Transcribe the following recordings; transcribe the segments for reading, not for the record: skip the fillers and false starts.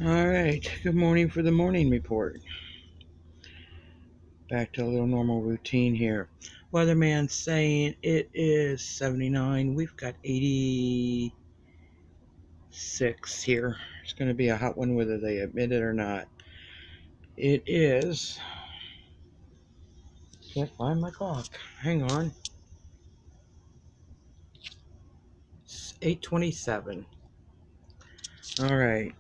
All right, good morning for the morning report. Back to a little normal routine here. Weatherman's saying it is 79. We've got 86 here. It's going to be a hot one whether they admit it or not. It is. Can't find my clock. Hang on. It's 8:27. All right.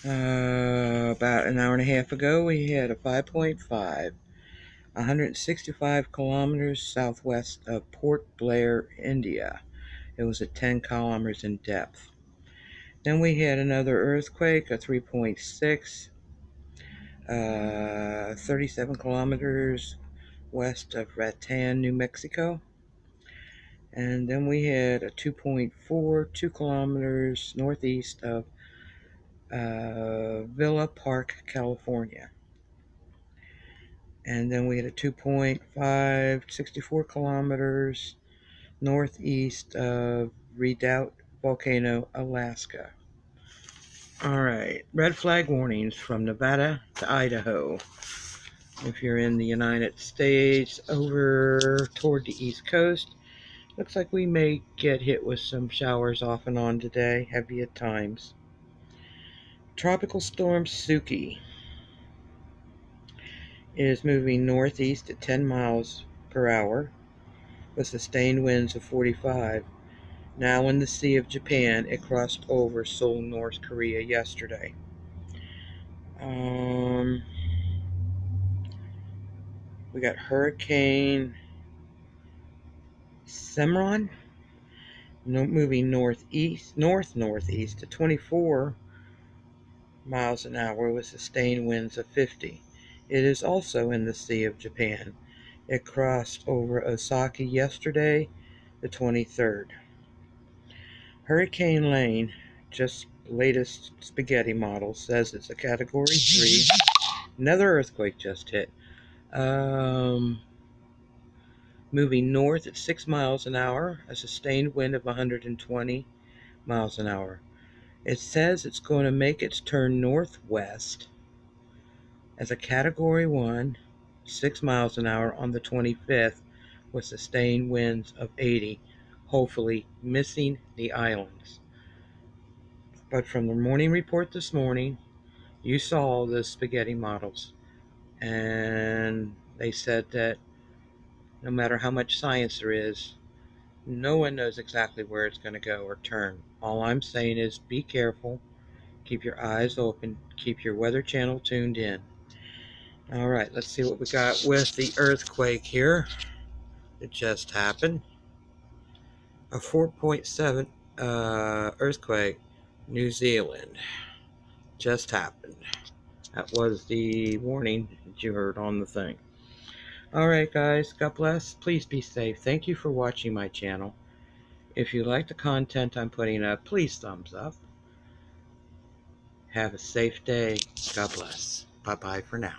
About an hour and a half ago, we had a 5.5. 165 kilometers southwest of Port Blair, India. It was at 10 kilometers in depth. Then we had another earthquake, a 3.6, 37 kilometers west of Ratan, New Mexico. And then we had a 2.4, 2 kilometers northeast of Villa Park, California. And then we had a 2.5, 64 kilometers northeast of Redoubt Volcano, Alaska. All right, red flag warnings from Nevada to Idaho. If you're in the United States over toward the East Coast, looks like we may get hit with some showers off and on today, heavy at times. Tropical storm Suki is moving northeast at 10 miles per hour with sustained winds of 45. Now in the Sea of Japan, it crossed over Seoul, North Korea yesterday. We got Hurricane Cimarron moving northeast to 24 miles an hour with sustained winds of 50. It is also in the Sea of Japan. It crossed over Osaka yesterday, the 23rd. Hurricane Lane, just latest spaghetti model, says it's a Category 3. Another earthquake just hit. Moving north at 6 miles an hour, a sustained wind of 120 miles an hour. It says it's going to make its turn northwest as a Category 1, 6 miles an hour on the 25th with sustained winds of 80, hopefully missing the islands. But from the morning report this morning, you saw the spaghetti models, and they said that no matter how much science there is, no one knows exactly where it's going to go or turn. All I'm saying is be careful, keep your eyes open, keep your weather channel tuned in. All right, let's see what we got with the earthquake here. It just happened. A 4.7 earthquake, New Zealand. Just happened. That was the warning that you heard on the thing. All right, guys, God bless. Please be safe. Thank you for watching my channel. If you like the content I'm putting up, please thumbs up. Have a safe day. God bless. Bye-bye for now.